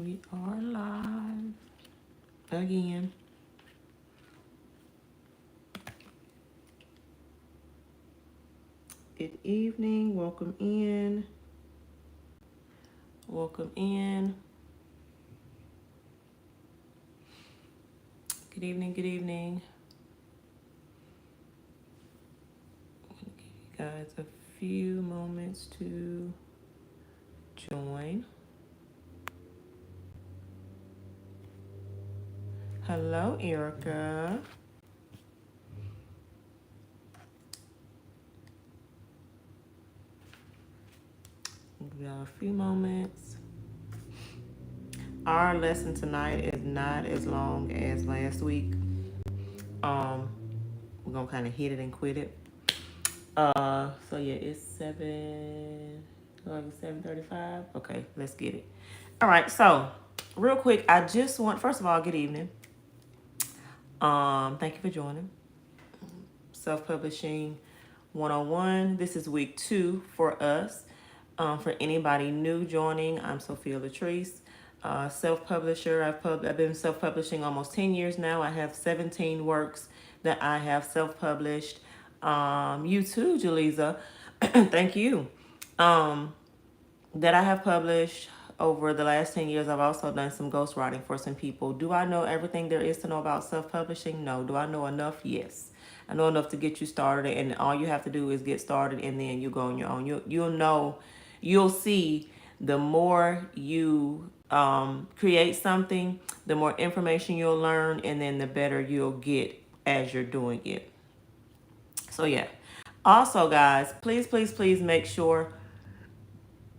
We are live again. Good evening. Welcome in. Welcome in. Good evening. Good evening. I'm gonna give you guys a few moments to join. Hello, Erica. Give y'all a few moments. Our lesson tonight is not as long as last week. We're gonna kind of hit it and quit it. So yeah, it's 7:35. Okay, let's get it. All right, so real quick, I just want, first of all, good evening. Thank you for joining. Self-Publishing 101. This is week 2 for us. For anybody new joining, I'm Sophia Latrice, self-publisher. I've been self-publishing almost 10 years now. I have 17 works that I have self-published. You too, Jaleesa. Thank you. That I have published over the last 10 years. I've also done some ghostwriting for some people. Do I know everything there is to know about self-publishing? No. Do I know enough? Yes. I know enough to get you started, and all you have to do is get started, and then you go on your own. You'll know, you'll see the more you create something, the more information you'll learn, and then the better you'll get as you're doing it. So yeah. Also, guys, please make sure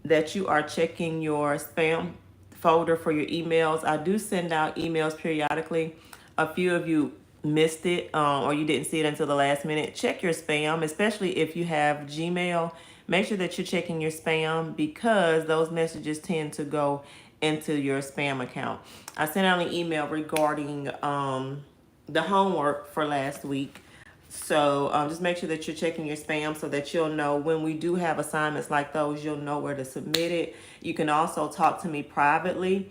that you are checking your spam folder for your emails. I do send out emails periodically. A few of you missed it or you didn't see it until the last minute. Check your spam, especially if you have Gmail. Make sure that you're checking your spam because those messages tend to go into your spam account. I sent out an email regarding the homework for last week. So just make sure that you're checking your spam so that you'll know when we do have assignments like those, you'll know where to submit it. You can also talk to me privately.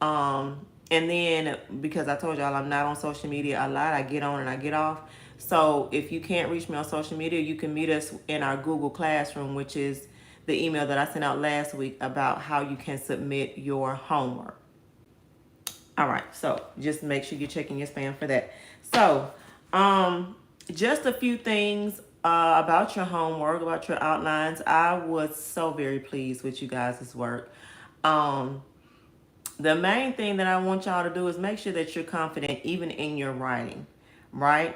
And then because I told y'all I'm not on social media a lot, I get on and I get off. So if you can't reach me on social media, you can meet us in our Google Classroom, which is the email that I sent out last week about how you can submit your homework. All right, so just make sure you're checking your spam for that. So, just a few things about your homework, about your outlines. I was so very pleased with you guys' work. The main thing that I want y'all to do is make sure that you're confident even in your writing, right?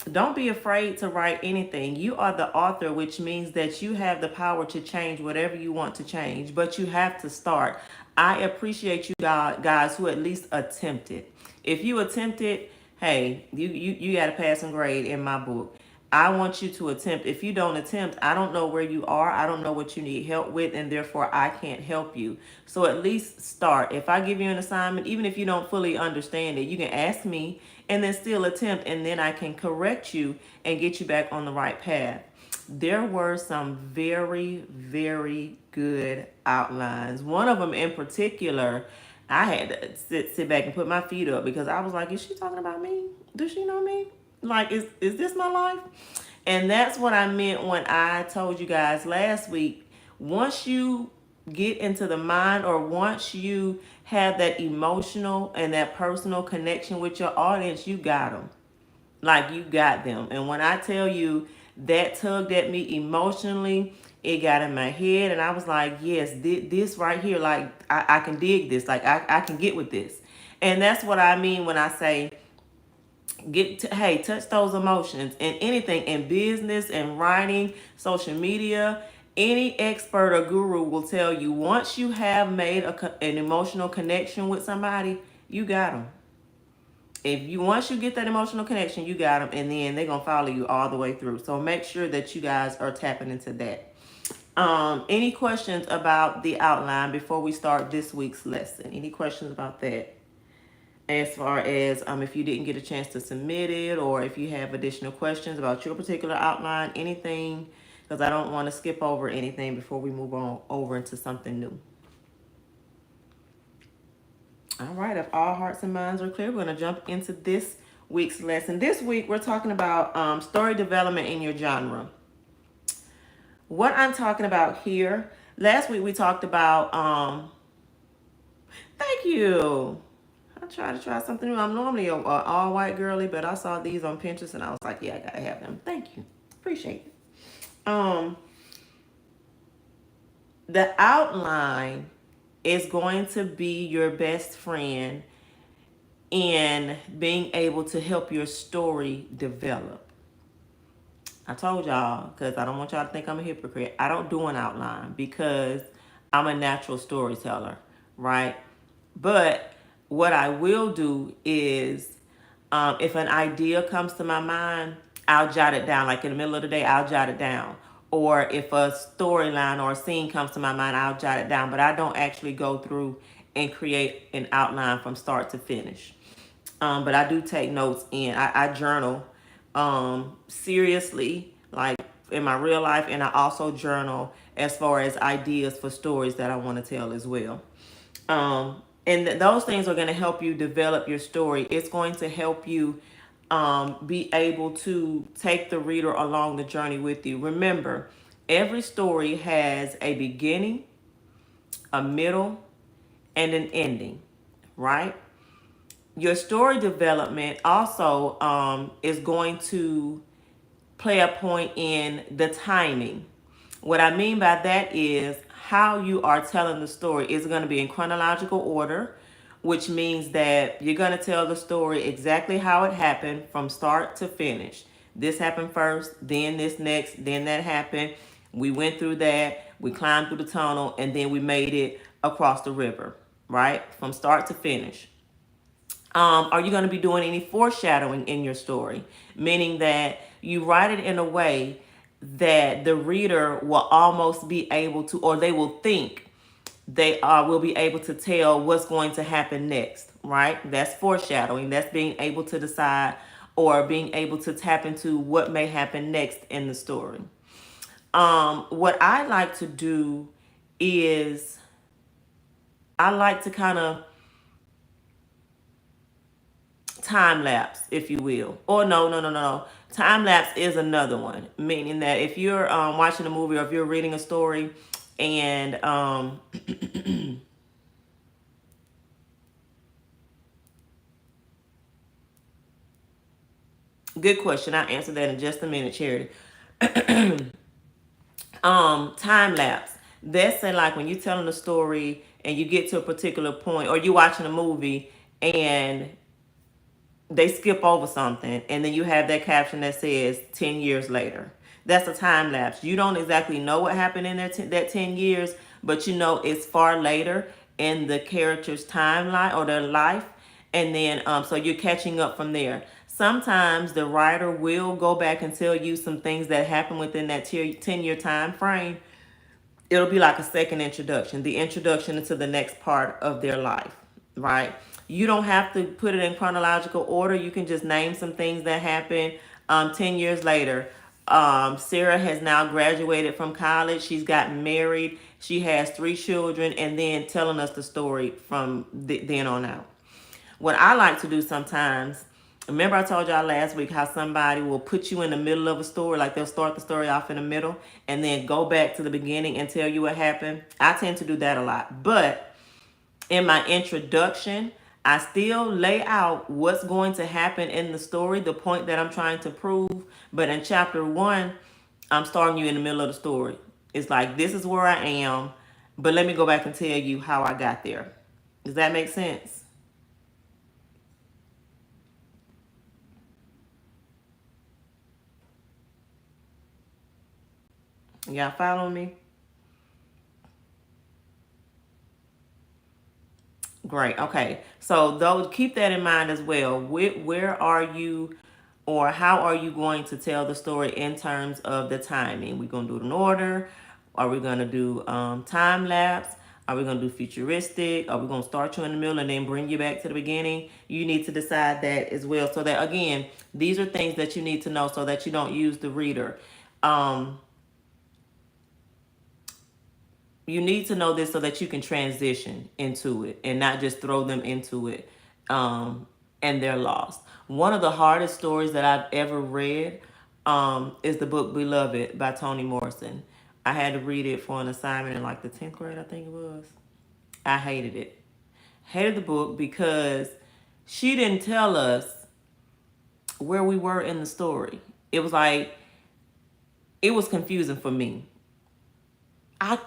Don't be afraid to write anything. You are the author, which means that you have the power to change whatever you want to change, but you have to start. I appreciate you guys who at least attempted. If you attempted, hey, you got a passing grade in my book. I want you to attempt. If you don't attempt, I don't know where you are. I don't know what you need help with, and therefore I can't help you. So at least start. If I give you an assignment, even if you don't fully understand it, you can ask me and then still attempt, and then I can correct you and get you back on the right path. There were some very, very good outlines. One of them in particular, I had to sit back and put my feet up because I was like, is she talking about me? Does she know me? Like, is this my life? And that's what I meant when I told you guys last week. Once you get into the mind, or once you have that emotional and that personal connection with your audience, you got them. Like, you got them. And when I tell you that tugged at me emotionally, it got in my head, and I was like, yes, this right here, like, I can dig this. Like, I can get with this. And that's what I mean when I say hey, touch those emotions. And anything in business and writing, social media, any expert or guru will tell you once you have made an emotional connection with somebody, you got them. If you once you get that emotional connection, you got them, and then they're gonna follow you all the way through. So make sure that you guys are tapping into that. Any questions about the outline before we start this week's lesson? Any questions about that? As far as if you didn't get a chance to submit it, or if you have additional questions about your particular outline, anything, because I don't want to skip over anything before we move on over into something new. All right, if all hearts and minds are clear, we're going to jump into this week's lesson. This week, we're talking about story development in your genre. What I'm talking about here, last week we talked about, thank you. I try to try something new. I'm normally a all white girly, but I saw these on Pinterest and I was like, yeah, I gotta have them. Thank you. Appreciate it. Um, the outline is going to be your best friend in being able to help your story develop. I told y'all, because I don't want y'all to think I'm a hypocrite, I don't do an outline because I'm a natural storyteller, right? But what I will do is, if an idea comes to my mind, I'll jot it down. Like in the middle of the day, I'll jot it down. Or if a storyline or a scene comes to my mind, I'll jot it down. But I don't actually go through and create an outline from start to finish. But I do take notes in. I journal seriously, like in my real life, and I also journal as far as ideas for stories that I want to tell as well. And those things are going to help you develop your story. It's going to help you be able to take the reader along the journey with you. Remember, every story has a beginning, a middle, and an ending, right? Your story development also is going to play a point in the timing. What I mean by that is how you are telling the story is going to be in chronological order, which means that you're going to tell the story exactly how it happened from start to finish. This happened first, then this next, then that happened. We went through that, we climbed through the tunnel, and then we made it across the river, right? From start to finish. Are you going to be doing any foreshadowing in your story? Meaning that you write it in a way that the reader will almost be able to, or they will think they will be able to tell what's going to happen next, right? That's foreshadowing. That's being able to decide or being able to tap into what may happen next in the story. What I like to do is I like to kind of time lapse, if you will. Or no. Time lapse is another one, meaning that if you're watching a movie or if you're reading a story and good question. I'll answer that in just a minute, Charity. Time lapse. That's say like when you're telling a story and you get to a particular point, or you're watching a movie and they skip over something and then you have that caption that says 10 years later. That's a time lapse. You don't exactly know what happened in that 10 years, but you know it's far later in the character's timeline or their life. And then so you're catching up from there. Sometimes the writer will go back and tell you some things that happened within that 10-year time frame. It'll be like a second introduction, the introduction into the next part of their life, right? You don't have to put it in chronological order. You can just name some things that happened 10 years later. Sarah has now graduated from college. She's gotten married. She has 3 children, and then telling us the story from then on out. What I like to do sometimes, remember I told y'all last week how somebody will put you in the middle of a story, like they'll start the story off in the middle and then go back to the beginning and tell you what happened. I tend to do that a lot. But in my introduction, I still lay out what's going to happen in the story, the point that I'm trying to prove. But in chapter 1, I'm starting you in the middle of the story. It's like, this is where I am, but let me go back and tell you how I got there. Does that make sense? Y'all follow me? Great. Okay. So those keep that in mind as well. Where are you or how are you going to tell the story in terms of the timing? We're going to do it in order. Are we going to do time lapse? Are we going to do futuristic? Are we going to start you in the middle and then bring you back to the beginning? You need to decide that as well. So that, again, these are things that you need to know so that you don't use the reader. Um, you need to know this so that you can transition into it and not just throw them into it, and they're lost. One of the hardest stories that I've ever read, is the book Beloved by Toni Morrison. I had to read it for an assignment in like the 10th grade, I think it was. I hated it. Hated the book because she didn't tell us where we were in the story. It was like, it was confusing for me. I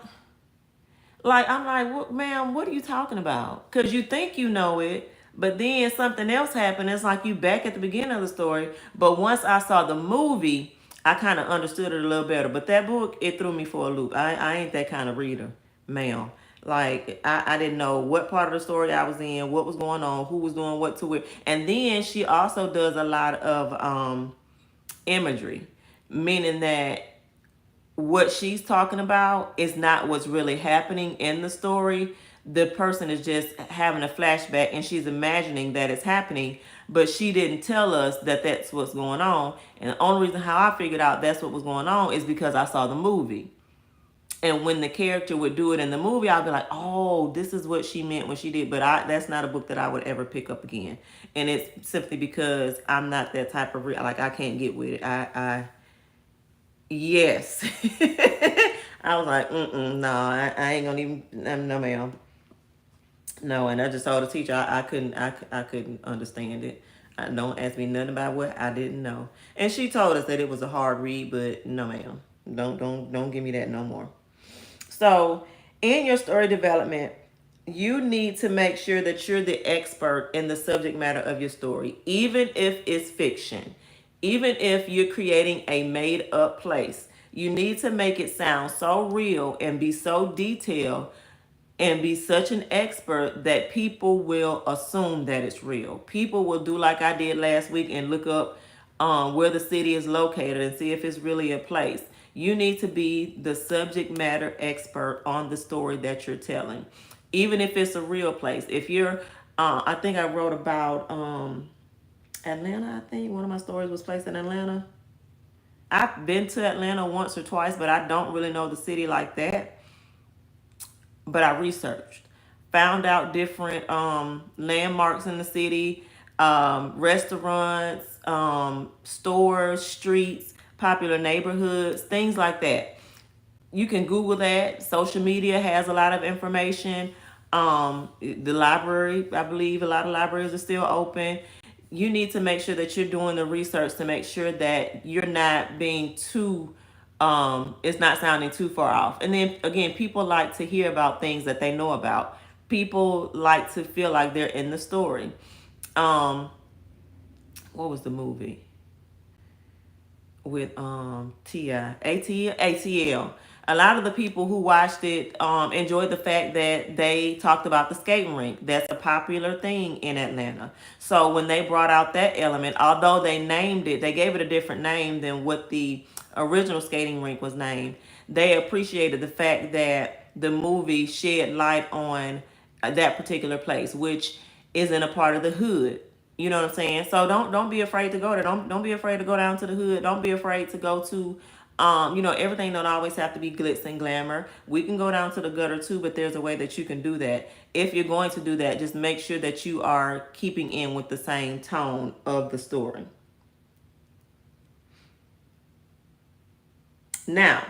I'm like, what, ma'am, what are you talking about? Because you think you know it, but then something else happened. It's like you back at the beginning of the story. But once I saw the movie, I kind of understood it a little better. But that book, it threw me for a loop. I ain't that kind of reader, ma'am. Like, I didn't know what part of the story I was in, what was going on, who was doing what to it. And then she also does a lot of imagery, meaning that what she's talking about is not what's really happening in the story. The person is just having a flashback and she's imagining that it's happening, but she didn't tell us that that's what's going on. And the only reason how I figured out that's what was going on is because I saw the movie. And when the character would do it in the movie, I'd be like, oh, this is what she meant when she did. But that's not a book that I would ever pick up again. And it's simply because I'm not that type of like, I can't get with it. Yes. I was like, no, I ain't gonna even, no, ma'am. No, and I just told the teacher I couldn't understand it. Don't ask me nothing about what I didn't know. And she told us that it was a hard read, but no, ma'am. Don't give me that no more. So, in your story development, you need to make sure that you're the expert in the subject matter of your story, even if it's fiction, even if you're creating a made up place. You need to make it sound so real and be so detailed and be such an expert that people will assume that it's real. People will do like I did last week and look up where the city is located and see if it's really a place. You need to be the subject matter expert on the story that you're telling, even if it's a real place. If you're, I think I wrote about Atlanta. I think one of my stories was placed in Atlanta. I've been to Atlanta once or twice, but I don't really know the city like that. But I researched, found out different landmarks in the city, restaurants, stores, streets, popular neighborhoods, things like that. You can Google that. Social media has a lot of information. The library, I believe a lot of libraries are still open. You need to make sure that you're doing the research to make sure that you're not being too, it's not sounding too far off. And then again, people like to hear about things that they know about. People like to feel like they're in the story. Um, what was the movie with T.I. ATL? A lot of the people who watched it enjoyed the fact that they talked about the skating rink. That's a popular thing in Atlanta. So when they brought out that element, although they named it, they gave it a different name than what the original skating rink was named. They appreciated the fact that the movie shed light on that particular place, which isn't a part of the hood. You know what I'm saying? So don't be afraid to go there. Don't be afraid to go down to the hood. Don't be afraid to go to everything don't always have to be glitz and glamour. We can go down to the gutter too, but there's a way that you can do that. If you're going to do that, just make sure that you are keeping in with the same tone of the story. Now,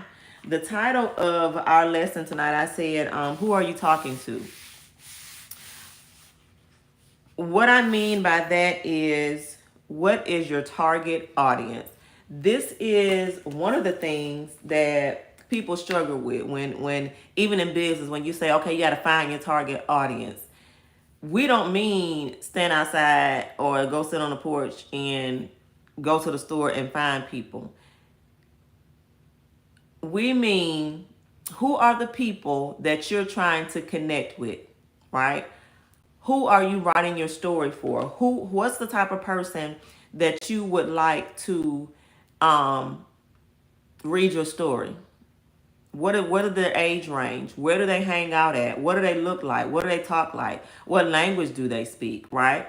the title of our lesson tonight, I said, who are you talking to? What I mean by that is, what is your target audience? This is one of the things that people struggle with when even in business, when you say, okay, you got to find your target audience. We don't mean stand outside or go sit on the porch and go to the store and find people. We mean, who are the people that you're trying to connect with, right? Who are you writing your story for? What's the type of person that you would like to um, read your story? What are their age range? Where do they hang out at? What do they look like? What do they talk like? What language do they speak? Right?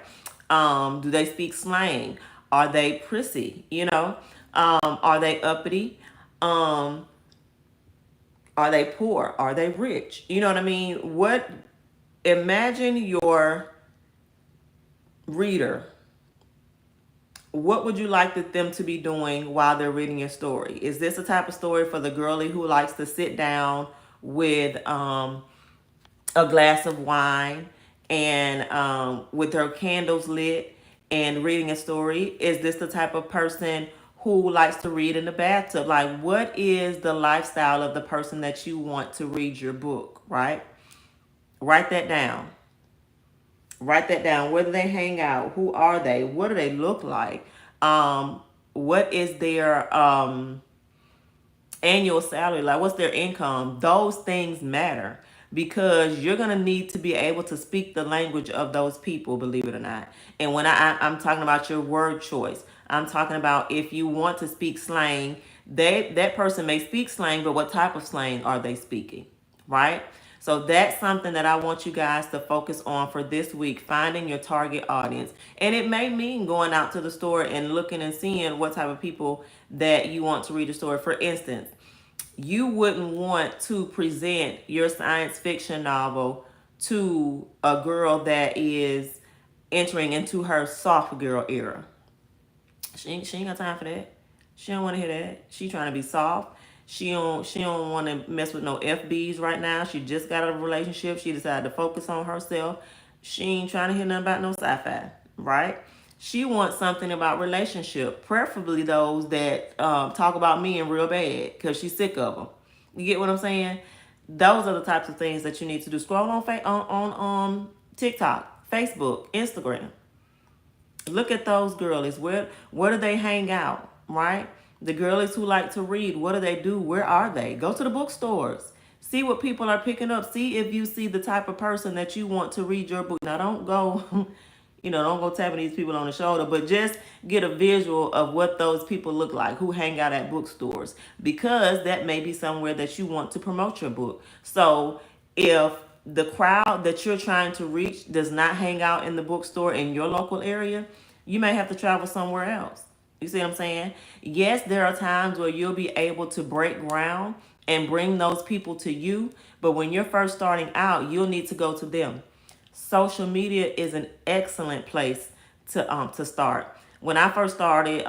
Do they speak slang? Are they prissy? Are they uppity? Um, Are they poor? Are they rich? You know what I mean? Imagine your reader. What would you like them to be doing while they're reading your story? Is this a type of story for the girly who likes to sit down with a glass of wine and with her candles lit and reading a story? Is this the type of person who likes to read in the bathtub? Like, what is the lifestyle of the person that you want to read your book, right? Write that down. Write that down. Where do they hang out? Who are they? What do they look like? What is their annual salary? Like, what's their income? Those things matter because you're going to need to be able to speak the language of those people, believe it or not. And when I'm talking about your word choice, I'm talking about if you want to speak slang, that person may speak slang, but what type of slang are they speaking, right? So that's something that I want you guys to focus on for this week, finding your target audience. And it may mean going out to the store and looking and seeing what type of people that you want to read the story. For instance, you wouldn't want to present your science fiction novel to a girl that is entering into her soft girl era. She ain't got time for that. She don't want to hear that. She trying to be soft. She don't want to mess with no FBs right now. She just got out of a relationship. She decided to focus on herself. She ain't trying to hear nothing about no sci-fi, right? She wants something about relationship, preferably those that talk about men real bad because she's sick of them. You get what I'm saying? Those are the types of things that you need to do. Scroll on TikTok, Facebook, Instagram. Look at those girlies. Where do they hang out? Right? The girlies who like to read, what do they do? Where are they? Go to the bookstores. See what people are picking up. See if you see the type of person that you want to read your book. Now don't go, don't go tapping these people on the shoulder, but just get a visual of what those people look like who hang out at bookstores, because that may be somewhere that you want to promote your book. So if the crowd that you're trying to reach does not hang out in the bookstore in your local area, you may have to travel somewhere else. You see what I'm saying? Yes, there are times where you'll be able to break ground and bring those people to you, but when you're first starting out, you'll need to go to them. Social media is an excellent place to start. When I first started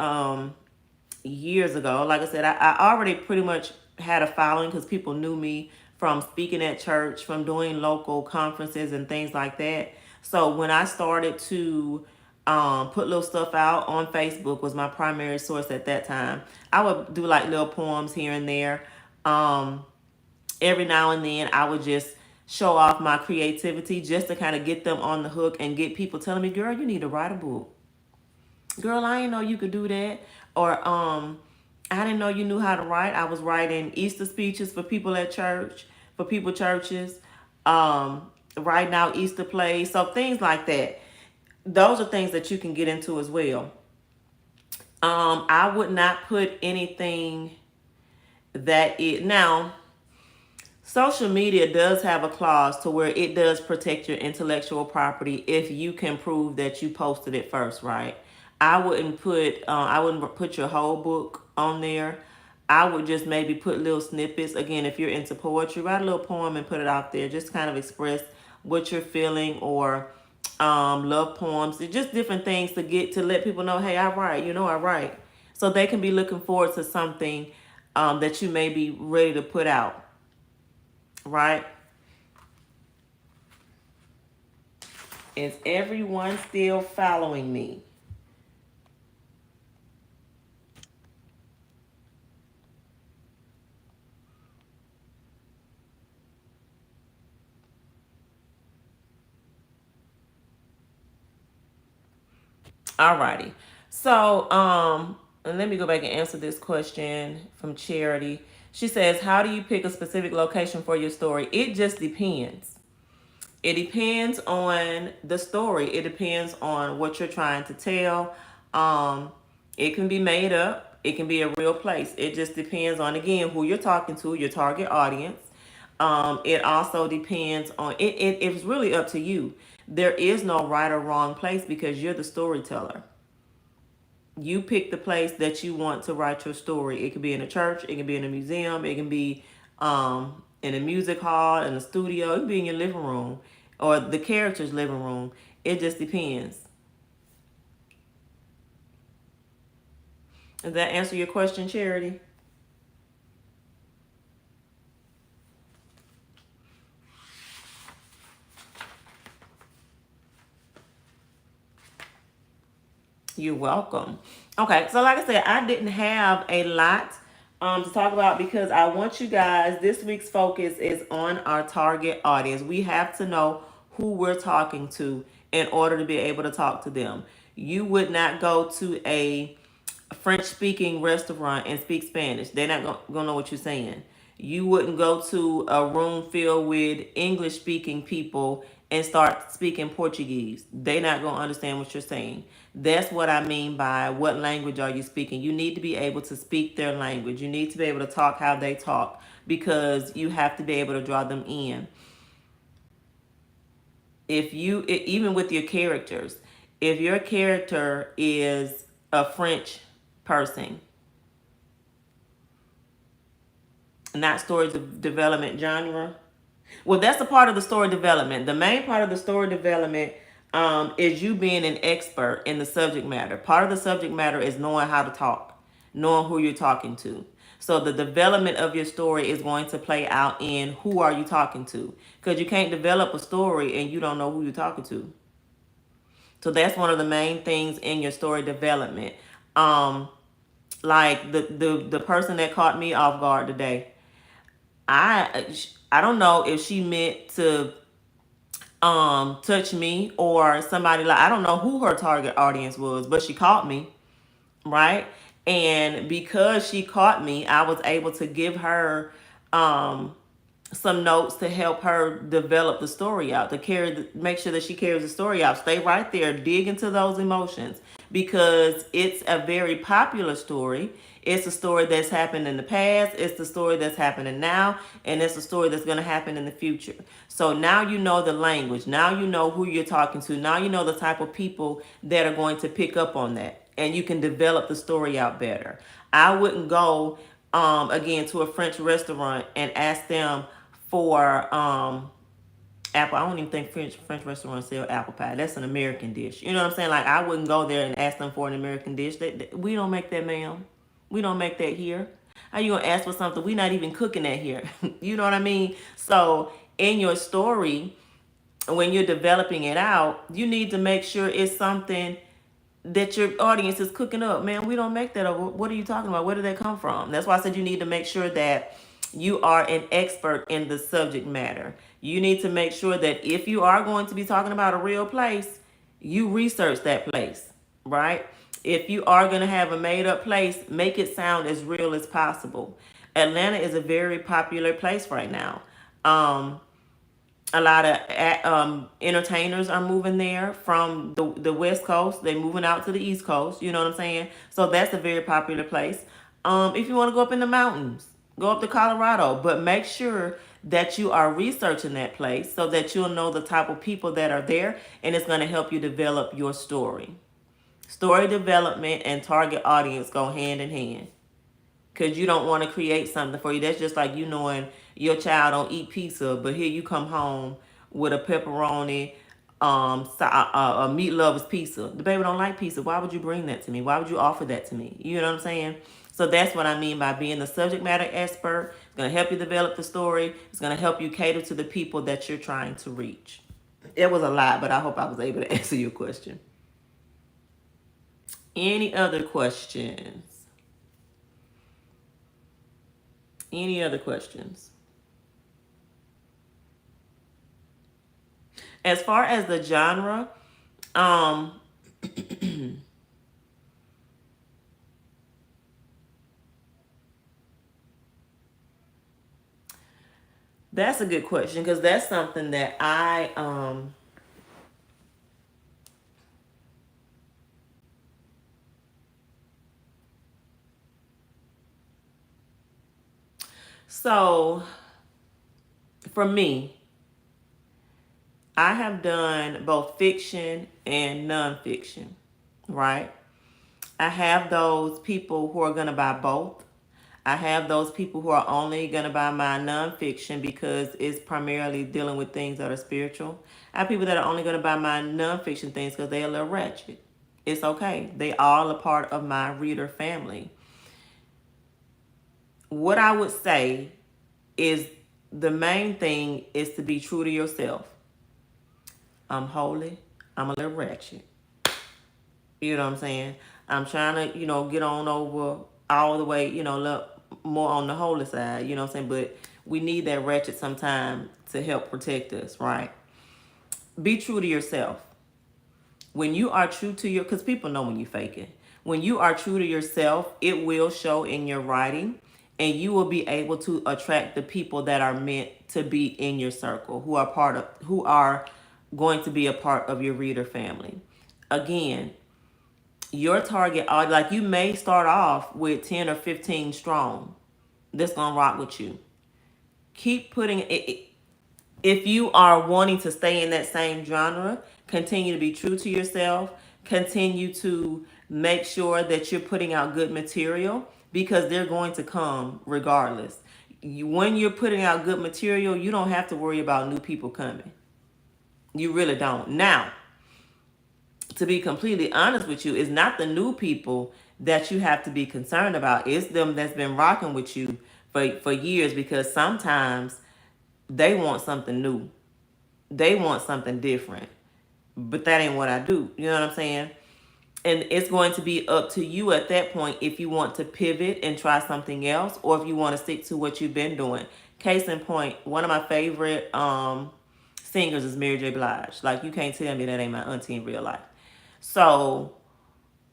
years ago, like I said, I already pretty much had a following because people knew me from speaking at church, from doing local conferences and things like that. So when I started to put little stuff out on Facebook, was my primary source at that time. I would do like little poems here and there. Every now and then I would just show off my creativity just to kind of get them on the hook and get people telling me, girl, you need to write a book. Girl, I didn't know you could do that. Or I didn't know you knew how to write. I was writing Easter speeches for people at church, for people churches, writing out Easter plays. So things like that. Those are things that you can get into as well. I would not put anything now, social media does have a clause to where it does protect your intellectual property if you can prove that you posted it first, right? I wouldn't put your whole book on there. I would just maybe put little snippets. Again, if you're into poetry, write a little poem and put it out there. Just kind of express what you're feeling, or love poems. It's just different things to let people know, hey, I write. I write. So they can be looking forward to something that you may be ready to put out, right? Is everyone still following me? Alrighty. So, and let me go back and answer this question from Charity. She says, how do you pick a specific location for your story? It just depends. It depends on the story. It depends on what you're trying to tell. It can be made up. It can be a real place. It just depends on, again, who you're talking to, your target audience. It also depends on it's really up to you. There is no right or wrong place because you're the storyteller. You pick the place that you want to write your story. It could be in a church, it can be in a museum, it can be in a music hall, in a studio. It could be in your living room or the character's living room. It just depends. Does that answer your question, Charity? You're welcome. Okay, so like I said, I didn't have a lot to talk about because I want you guys, this week's focus is on our target audience. We have to know who we're talking to in order to be able to talk to them. You would not go to a French speaking restaurant and speak Spanish. They're not gonna know what you're saying. You wouldn't go to a room filled with English speaking people and start speaking Portuguese. They're not gonna understand what you're saying. That's what I mean by what language are you speaking. You need to be able to speak their language. You need to be able to talk how they talk because you have to be able to draw them in. If you, even with your characters, if your character is a French person, not story development genre. Well, that's a part of the story development. The main part of the story development is you being an expert in the subject matter. Part of the subject matter is knowing how to talk, knowing who you're talking to. So the development of your story is going to play out in who are you talking to, because you can't develop a story and you don't know who you're talking to. So that's one of the main things in your story development. Like the person that caught me off guard today, I don't know if she meant to touch me or somebody, like I don't know who her target audience was, but she caught me, right? And because she caught me, I was able to give her some notes to help her develop the story out, to make sure that she carries the story out. Stay right there, dig into those emotions because it's a very popular story. It's a story that's happened in the past, it's the story that's happening now, and it's a story that's going to happen in the future. So now you know the language, now you know who you're talking to, now you know the type of people that are going to pick up on that, and you can develop the story out better. I wouldn't go again to a French restaurant and ask them for apple. I don't even think French restaurants sell apple pie. That's an American dish. You know what I'm saying? Like I wouldn't go there and ask them for an American dish. We don't make that, ma'am. We don't make that here. How you gonna ask for something we not even cooking that here? You know what I mean? So in your story, when you're developing it out, you need to make sure it's something that your audience is cooking up. Man, we don't make that over. What are you talking about? Where did that come from? That's why I said you need to make sure that you are an expert in the subject matter. You need to make sure that if you are going to be talking about a real place, you research that place, right? If you are going to have a made up place, make it sound as real as possible. Atlanta is a very popular place right now. A lot of entertainers are moving there from the West Coast. They're moving out to the East Coast. You know what I'm saying? So that's a very popular place. If you want to go up in the mountains, go up to Colorado, but make sure that you are researching that place so that you'll know the type of people that are there, and it's going to help you develop your story. Story development and target audience go hand in hand because you don't want to create something for you. That's just like you knowing your child don't eat pizza, but here you come home with a pepperoni, a meat lover's pizza. The baby don't like pizza. Why would you bring that to me? Why would you offer that to me? You know what I'm saying? So that's what I mean by being the subject matter expert. It's going to help you develop the story. It's going to help you cater to the people that you're trying to reach. It was a lot, but I hope I was able to answer your question. Any other questions? Any other questions? As far as the genre, that's a good question because that's something that so for me, I have done both fiction and nonfiction, right? I have those people who are going to buy both. I have those people who are only going to buy my nonfiction because it's primarily dealing with things that are spiritual. I have people that are only going to buy my nonfiction things because they're a little ratchet. It's okay. They all a part of my reader family. What I would say is the main thing is to be true to yourself. I'm holy. I'm a little ratchet. You know what I'm saying? I'm trying to, get on over all the way, look more on the holy side, you know what I'm saying? But we need that ratchet sometime to help protect us, right? Be true to yourself. When you are true to because people know when you fake it. When you are true to yourself, it will show in your writing, and you will be able to attract the people that are meant to be in your circle, who are going to be a part of your reader family. Again, your target, like you may start off with 10 or 15 strong that's gonna rock with you. Keep putting it. If you are wanting to stay in that same genre, continue to be true to yourself. Continue to make sure that you're putting out good material, because they're going to come regardless. When you're putting out good material, you don't have to worry about new people coming. You really don't. Now, to be completely honest with you, it's not the new people that you have to be concerned about. It's them that's been rocking with you for years, because sometimes they want something new. They want something different. But that ain't what I do. You know what I'm saying? And it's going to be up to you at that point if you want to pivot and try something else, or if you want to stick to what you've been doing. Case in point, one of my favorite singers is Mary J. Blige. Like, you can't tell me that ain't my auntie in real life. So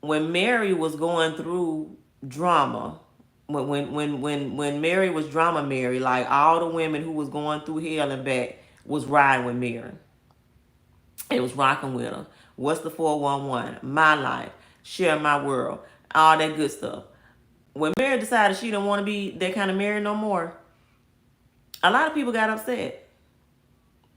when Mary was going through drama, when Mary was drama Mary, like all the women who was going through hell and back was riding with Mary. It was rocking with her. What's the 411? My life. Share my world. All that good stuff. When Mary decided she didn't want to be that kind of Mary no more, a lot of people got upset.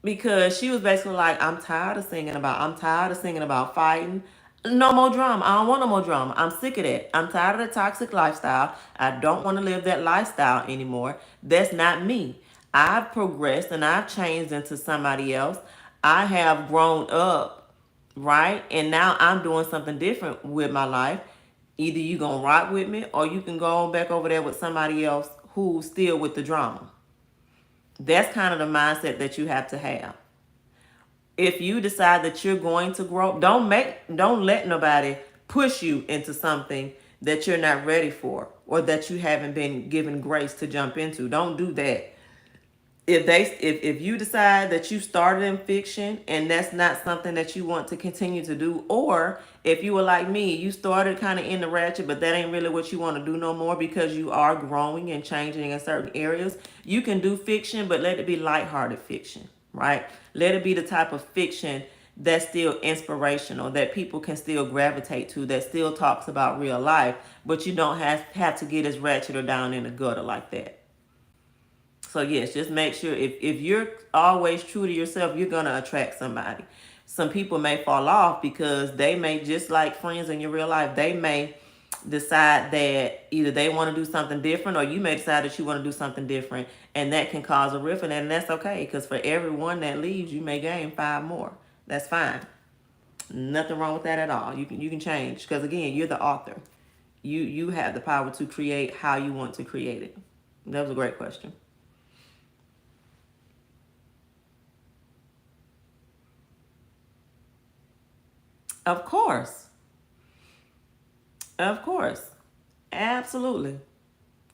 Because she was basically like, I'm tired of singing about fighting. No more drama. I don't want no more drama. I'm sick of that. I'm tired of the toxic lifestyle. I don't want to live that lifestyle anymore. That's not me. I've progressed and I've changed into somebody else. I have grown up, right? And now I'm doing something different with my life. Either you gonna rock with me, or you can go on back over there with somebody else who's still with the drama. That's kind of the mindset that you have to have. If you decide that you're going to grow, don't let nobody push you into something that you're not ready for, or that you haven't been given grace to jump into. Don't do that. If you decide that you started in fiction and that's not something that you want to continue to do, or if you were like me, you started kind of in the ratchet, but that ain't really what you want to do no more, because you are growing and changing in certain areas, you can do fiction, but let it be lighthearted fiction, right? Let it be the type of fiction that's still inspirational, that people can still gravitate to, that still talks about real life, but you don't have to get as ratchet or down in the gutter like that. So yes, just make sure if you're always true to yourself, you're going to attract somebody. Some people may fall off because they may, just like friends in your real life, they may decide that either they want to do something different, or you may decide that you want to do something different, and that can cause a rift, and that's okay, because for every one that leaves, you may gain 5 more. That's fine. Nothing wrong with that at all. You can change, because again, you're the author. You have the power to create how you want to create it. That was a great question. Of course. Of course. Absolutely.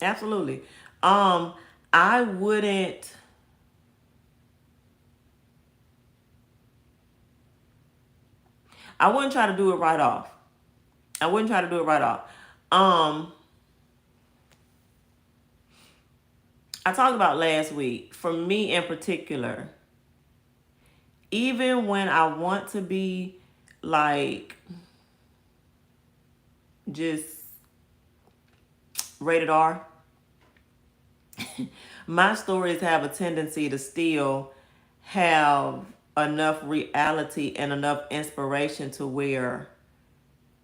Absolutely. Um, I wouldn't I wouldn't try to do it right off. I wouldn't try to do it right off. Um, I talked about last week, for me in particular, even when I want to be like just rated R, my stories have a tendency to still have enough reality and enough inspiration to where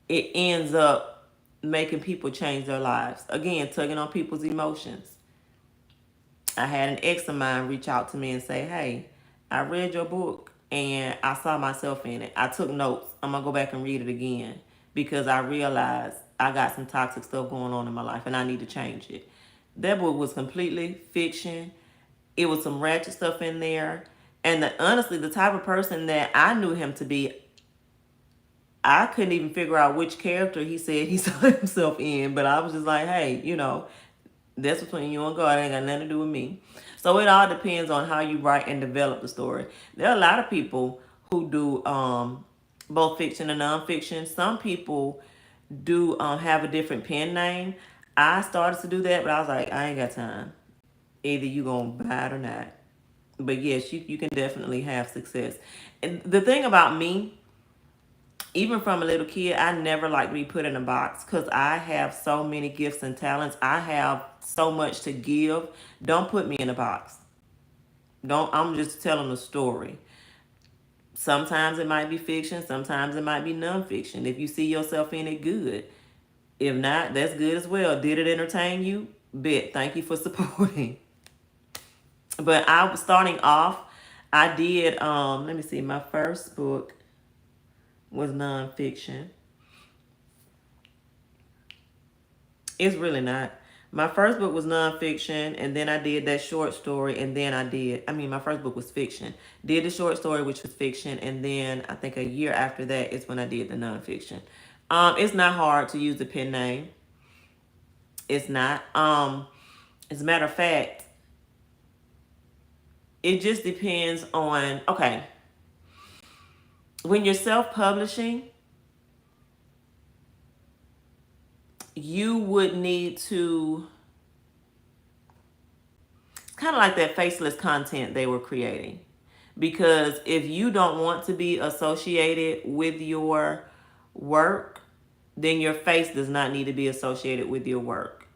it ends up making people change their lives. Again, tugging on people's emotions. I had an ex of mine reach out to me and say, hey, I read your book and I saw myself in it. I took notes. I'm going to go back and read it again because I realized I got some toxic stuff going on in my life and I need to change it. That book was completely fiction. It was some ratchet stuff in there. And honestly, the type of person that I knew him to be, I couldn't even figure out which character he said he saw himself in. But I was just like, hey, that's between you and God. It ain't got nothing to do with me. So it all depends on how you write and develop the story. There are a lot of people who do both fiction and nonfiction. Some people do have a different pen name. I started to do that, but I was like, I ain't got time. Either you gonna buy it or not. But yes, you can definitely have success. And the thing about me, even from a little kid, I never liked to be put in a box because I have so many gifts and talents. I have so much to give. Don't put me in a box. Don't. I'm just telling a story. Sometimes it might be fiction. Sometimes it might be nonfiction. If you see yourself in it, good. If not, that's good as well. Did it entertain you? Bet. Thank you for supporting. But I was starting off. I did. Let me see. My first book was nonfiction. It's really not. My first book was nonfiction, and then I did that short story, and then my first book was fiction. Did the short story, which was fiction, and then I think a year after that is when I did the nonfiction. It's not hard to use the pen name. It's not. As a matter of fact, it just depends on, okay, when you're self-publishing, you would need to, kind of like that faceless content they were creating. Because if you don't want to be associated with your work, then your face does not need to be associated with your work.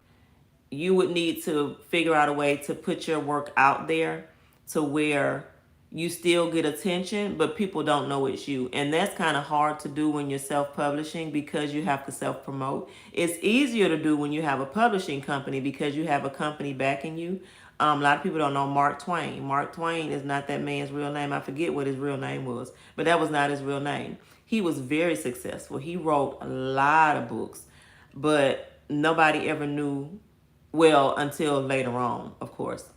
You would need to figure out a way to put your work out there to where you still get attention, but people don't know it's you. And that's kind of hard to do when you're self-publishing because you have to self-promote. It's easier to do when you have a publishing company because you have a company backing you. A lot of people don't know Mark Twain. Mark Twain is not that man's real name. I forget what his real name was, but that was not his real name. He was very successful. He wrote a lot of books, but nobody ever knew, well, until later on, of course.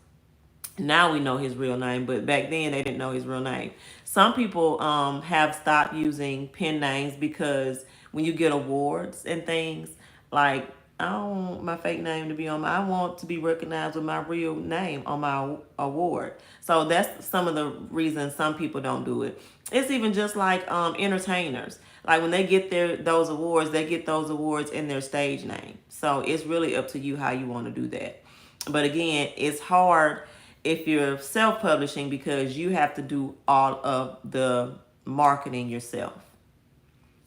Now we know his real name, but back then they didn't know his real name. Some people have stopped using pen names because when you get awards and things, like, I don't want my fake name to be on I want to be recognized with my real name on my award. So that's some of the reasons some people don't do it. It's even just like entertainers. Like when they get those awards, they get those awards in their stage name. So it's really up to you how you want to do that. But again, it's hard if you're self-publishing because you have to do all of the marketing yourself.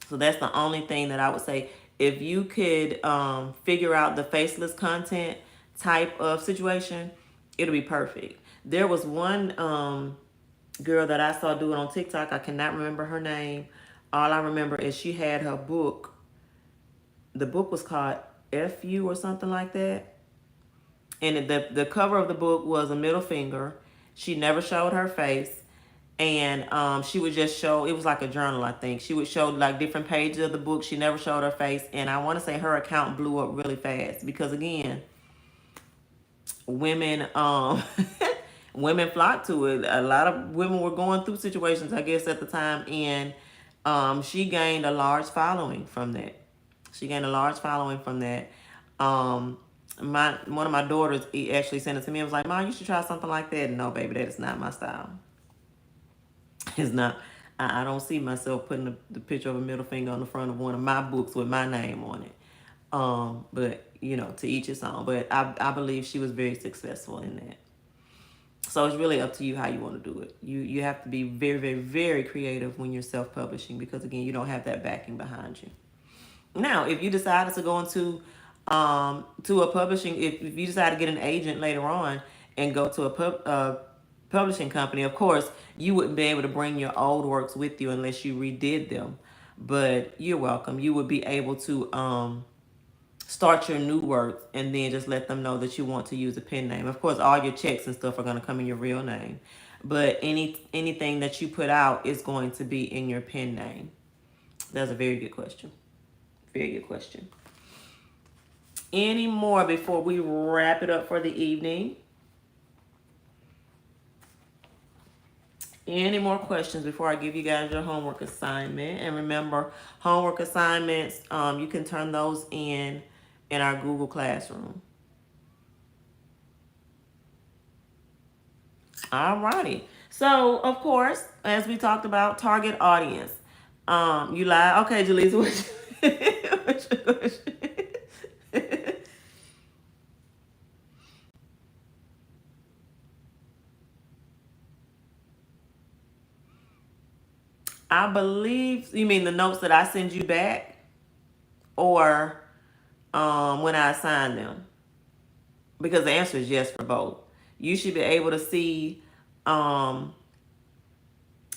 So that's the only thing that I would say. If you could figure out the faceless content type of situation, it'll be perfect. There was one girl that I saw do it on TikTok. I cannot remember her name. All I remember is she had her book. The book was called F.U. or something like that. And the cover of the book was a middle finger. She never showed her face. And she would just show, it was like a journal, I think. She would show like different pages of the book. She never showed her face. And I want to say her account blew up really fast. Because again, women women flocked to it. A lot of women were going through situations, I guess, at the time. And she gained a large following from that. One of my daughters actually sent it to me and was like, Mom, you should try something like that. No, baby, that is not my style. It's not. I don't see myself putting the picture of a middle finger on the front of one of my books with my name on it. But, to each his own. But I believe she was very successful in that. So it's really up to you how you want to do it. You have to be very, very, very creative when you're self-publishing because, again, you don't have that backing behind you. Now, if you decided to go into to a publishing, if you decide to get an agent later on and go to a publishing company, of course, you wouldn't be able to bring your old works with you unless you redid them. But you're welcome. You would be able to start your new work, and then just let them know that you want to use a pen name. Of course, all your checks and stuff are going to come in your real name, but anything that you put out is going to be in your pen name. That's a very good question. Very good question. Any more before we wrap it up for the evening? Any more questions before I give you guys your homework assignment? And remember, homework assignments, you can turn those in our Google Classroom. Alrighty. So, of course, as we talked about, target audience. You lie. Okay, Jaleesa, what's your question? I believe you mean the notes that I send you back, or when I assign them, because the answer is yes for both. You should be able to see um,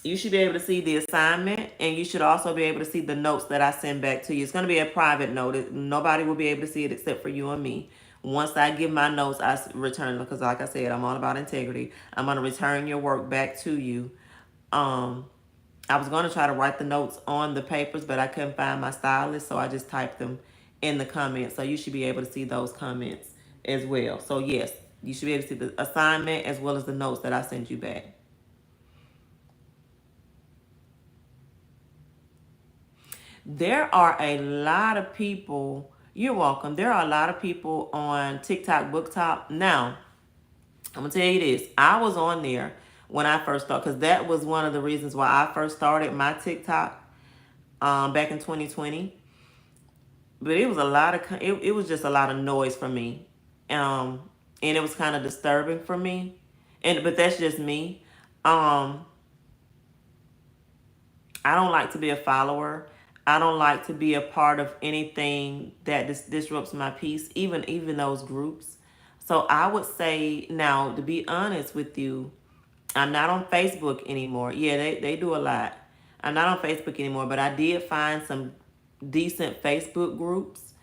you should be able to see the assignment, and you should also be able to see the notes that I send back to you. It's going to be a private note. Nobody will be able to see it except for you and me. Once I give my notes, I return them, because like I said, I'm all about integrity. I'm going to return your work back to you. I was going to try to write the notes on the papers, but I couldn't find my stylus, so I just typed them in the comments. So you should be able to see those comments as well. So yes, you should be able to see the assignment as well as the notes that I send you back. There are a lot of people, you're welcome. There are a lot of people on TikTok BookTok. Now, I'm going to tell you this. I was on there when I first started, because that was one of the reasons why I first started my TikTok back in 2020. But it was a lot of, it was just a lot of noise for me. And it was kind of disturbing for me. But that's just me. I don't like to be a follower. I don't like to be a part of anything that disrupts my peace, even those groups. So I would say now, to be honest with you, I'm not on Facebook anymore. Yeah, they do a lot. I'm not on Facebook anymore, but I did find some decent Facebook groups.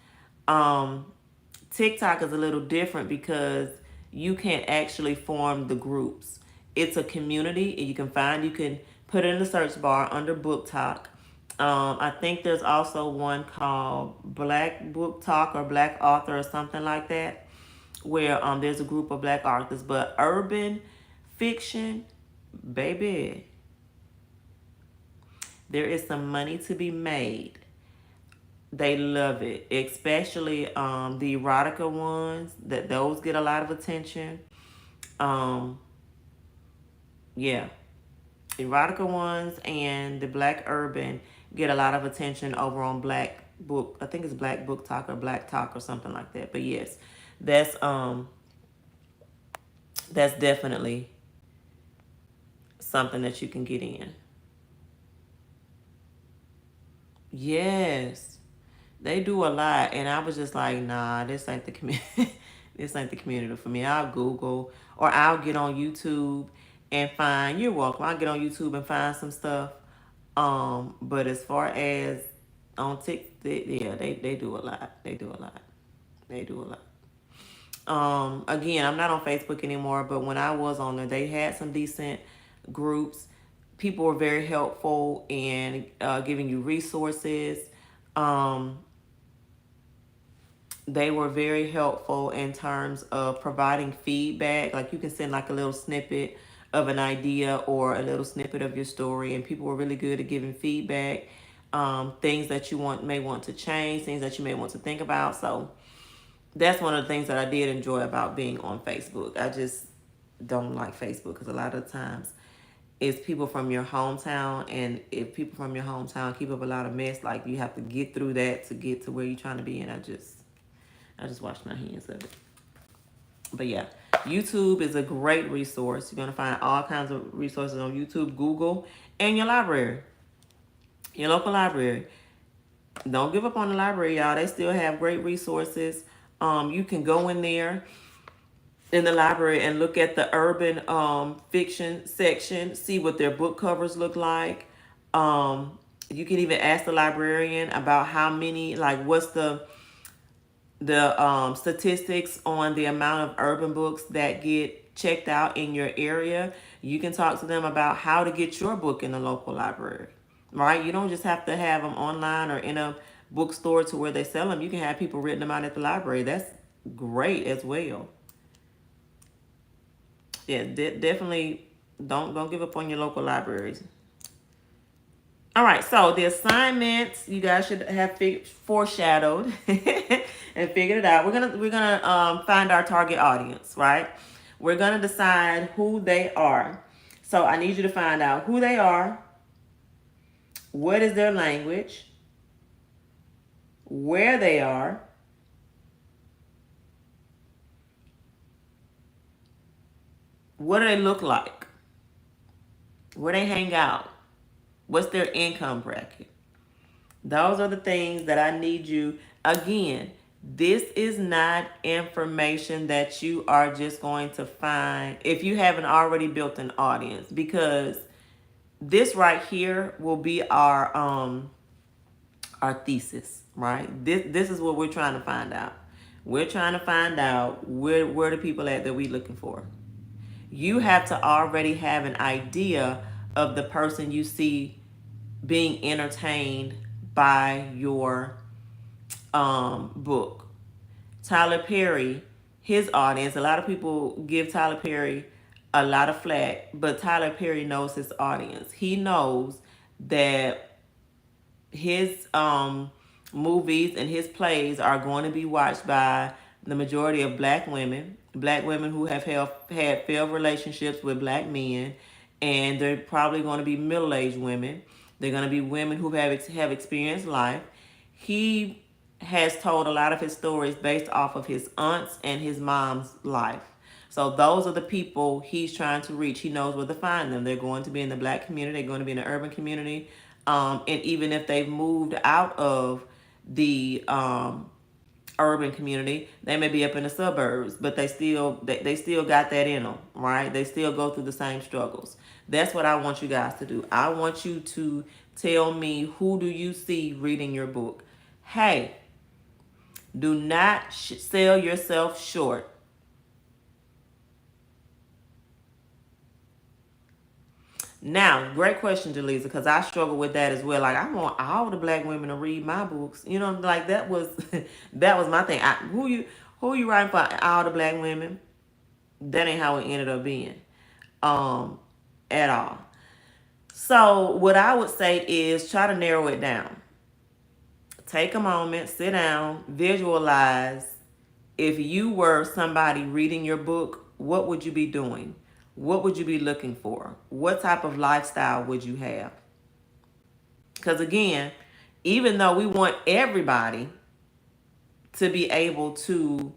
TikTok is a little different because you can actually form the groups. It's a community, and you can put it in the search bar under Book Talk. I think there's also one called Black Book Talk or Black Author or something like that, where there's a group of Black authors. But urban fiction, baby, there is some money to be made. They love it, especially the erotica ones. Those get a lot of attention. Um, yeah, erotica ones and the Black urban get a lot of attention over on Black Book. I think it's Black Book Talk or Black Talk or something like that. But yes, that's definitely something that you can get in. Yes. They do a lot, and I was just like, nah, this ain't the community. This ain't the community for me. I'll Google, or I'll get on YouTube and find. You're welcome. I'll get on YouTube and find some stuff. But as far as on TikTok, yeah, they do a lot. They do a lot. They do a lot. Again, I'm not on Facebook anymore, but when I was on there, they had some decent groups. People were very helpful in giving you resources. Um, they were very helpful in terms of providing feedback. Like, you can send like a little snippet of an idea or a little snippet of your story, and people were really good at giving feedback. Things that you may want to change, things that you may want to think about. So that's one of the things that I did enjoy about being on Facebook. I just don't like Facebook because a lot of times it's people from your hometown, and if people from your hometown keep up a lot of mess, like, you have to get through that to get to where you're trying to be. And I just washed my hands of it. But yeah, YouTube is a great resource. You're going to find all kinds of resources on YouTube, Google, and your library, your local library. Don't give up on the library, y'all. They still have great resources. You can go in there in the library and look at the urban fiction section, see what their book covers look like. You can even ask the librarian about how many, like, what's the the statistics on the amount of urban books that get checked out in your area. You can talk to them about how to get your book in the local library, right? You don't just have to have them online or in a bookstore to where they sell them. You can have people written them out at the library. That's great as well. Yeah, definitely don't give up on your local libraries. All right, so the assignments you guys should have foreshadowed and figured it out. We're gonna find our target audience, right? We're gonna decide who they are. So I need you to find out who they are, what is their language, where they are, what do they look like, where they hang out, what's their income bracket. Those are the things that I need you. Again, this is not information that you are just going to find if you haven't already built an audience, because this right here will be our thesis, right? This is what we're trying to find out. We're trying to find out where the people at that we looking for. You have to already have an idea of the person you see being entertained by your book. Tyler Perry, his audience, a lot of people give Tyler Perry a lot of flack, but Tyler Perry knows his audience. He knows that his movies and his plays are going to be watched by the majority of black women who have had failed relationships with black men, and they're probably going to be middle-aged women. They're going to be women who have experienced life. He has told a lot of his stories based off of his aunt's and his mom's life. So those are the people he's trying to reach. He knows where to find them. They're going to be in the black community. They're going to be in the urban community. And even if they've moved out of the urban community, they may be up in the suburbs, but they still got that in them, right? They still go through the same struggles. That's what I want you guys to do. I want you to tell me, who do you see reading your book? Hey, do not sell yourself short. Now, great question, Jaleesa, because I struggle with that as well. Like, I want all the black women to read my books. You know, like that was that was my thing. Who you writing for? All the black women? That ain't how it ended up being, at all. So what I would say is try to narrow it down. Take a moment, sit down, visualize. If you were somebody reading your book, what would you be doing? What would you be looking for? What type of lifestyle would you have? Because again, even though we want everybody to be able to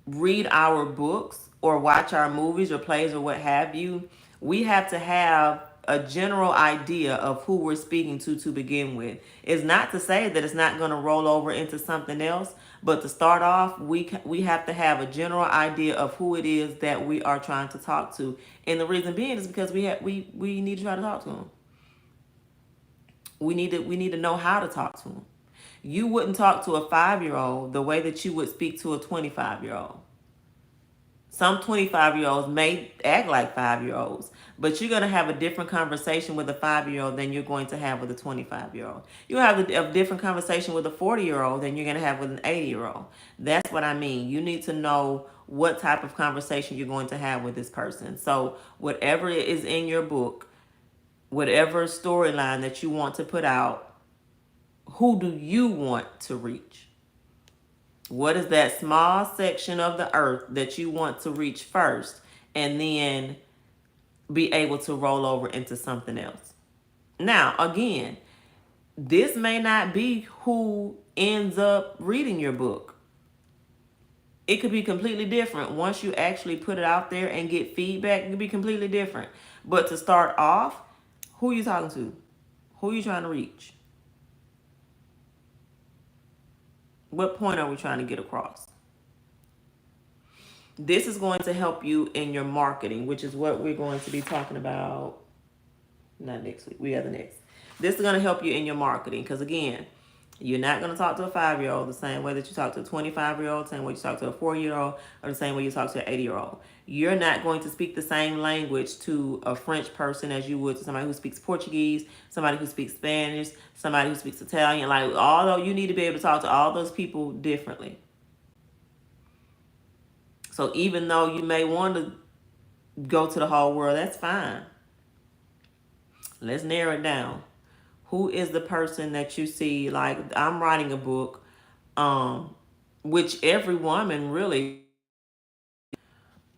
read our books or watch our movies or plays or what have you, we have to have a general idea of who we're speaking to begin with. It's not to say that it's not going to roll over into something else, but to start off, we have to have a general idea of who it is that we are trying to talk to. And the reason being is because we need to try to talk to them. We need to know how to talk to them. You wouldn't talk to a 5-year-old the way that you would speak to a 25-year-old. Some 25-year-olds may act like 5-year-olds, but you're going to have a different conversation with a 5-year-old than you're going to have with a 25-year-old. You'll have a different conversation with a 40-year-old than you're going to have with an 80-year-old. That's what I mean. You need to know what type of conversation you're going to have with this person. So whatever is in your book, whatever storyline that you want to put out, who do you want to reach? What is that small section of the earth that you want to reach first, and then be able to roll over into something else? Now, again, this may not be who ends up reading your book. It could be completely different. Once you actually put it out there and get feedback, it could be completely different. But to start off, who are you talking to? Who are you trying to reach? What point are we trying to get across? This is going to help you in your marketing, which is what we're going to be talking about. Not next week. We have the next. This is going to help you in your marketing because, again, You're not going to talk to a 5-year-old the same way that you talk to a 25-year-old, the same way you talk to a 4-year-old, or the same way you talk to an 80-year-old. You're not going to speak the same language to a French person as you would to somebody who speaks Portuguese, somebody who speaks Spanish, somebody who speaks Italian. Like, although you need to be able to talk to all those people differently. So even though you may want to go to the whole world, that's fine. Let's narrow it down. Who is the person that you see? Like, I'm writing a book, which every woman really,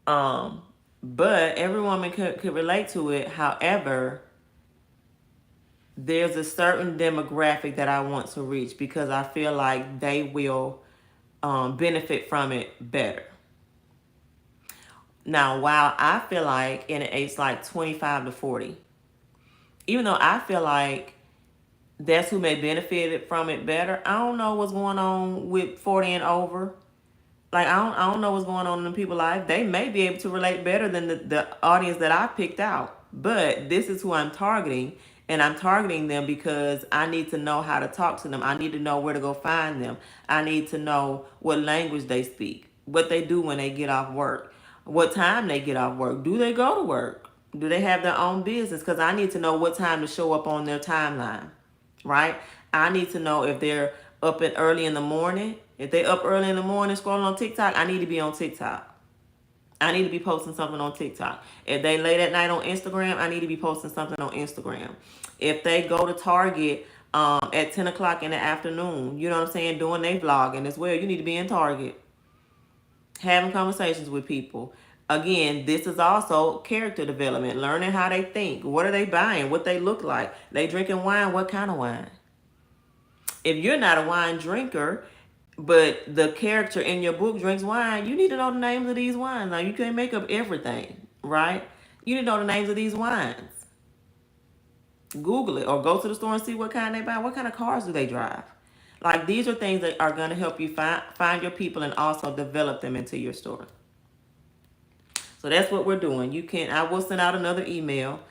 but every woman could relate to it. However, there's a certain demographic that I want to reach because I feel like they will benefit from it better. Now, while I feel like in an age like 25 to 40, even though I feel like that's who may benefit from it better, I don't know what's going on with 40 and over. Like, I don't know what's going on in people's life. They may be able to relate better than the audience that I picked out. But this is who I'm targeting. And I'm targeting them because I need to know how to talk to them. I need to know where to go find them. I need to know what language they speak, what they do when they get off work, what time they get off work. Do they go to work? Do they have their own business? Because I need to know what time to show up on their timeline, right? I need to know if they're up at early in the morning. If they up early in the morning scrolling on TikTok, I need to be on TikTok. I need to be posting something on TikTok. If they late at night on Instagram, I need to be posting something on Instagram. If they go to Target at 10 o'clock in the afternoon, you know what I'm saying, doing their vlogging as well, you need to be in Target, having conversations with people. Again, this is also character development, learning how they think. What are they buying? What they look like? They drinking wine? What kind of wine? If you're not a wine drinker, but the character in your book drinks wine, you need to know the names of these wines. Now, you can't make up everything, right? You need to know the names of these wines. Google it or go to the store and see what kind they buy. What kind of cars do they drive? Like, these are things that are going to help you find your people and also develop them into your store. So that's what we're doing. I will send out another email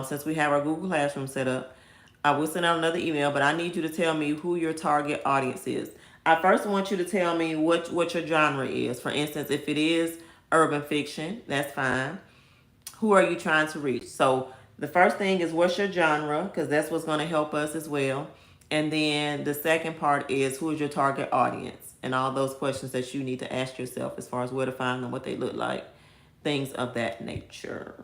since we have our Google Classroom set up. I will send out another email, but I need you to tell me who your target audience is. I first want you to tell me what your genre is. For instance, if it is urban fiction, that's fine. Who are you trying to reach? So the first thing is, what's your genre? Because that's what's going to help us as well. And then the second part is, who is your target audience? And all those questions that you need to ask yourself as far as where to find them, what they look like, things of that nature.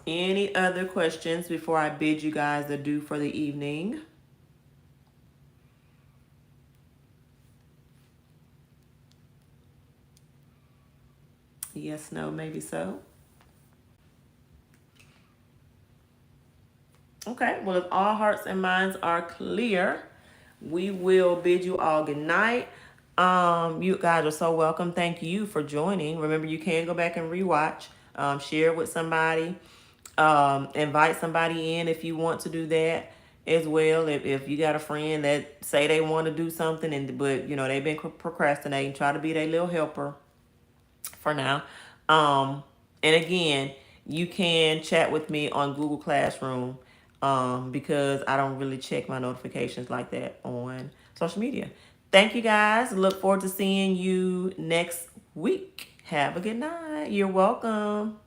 Any other questions before I bid you guys adieu for the evening? Yes, no, maybe so. Okay, well, if all hearts and minds are clear, we will bid you all good night. You guys are so welcome. Thank you for joining. Remember, you can go back and rewatch, share with somebody, invite somebody in if you want to do that as well. If you got a friend that say they want to do something but they've been procrastinating, try to be their little helper for now. And again, you can chat with me on Google Classroom because I don't really check my notifications like that on social media. Thank you guys. Look forward to seeing you next week. Have a good night. You're welcome.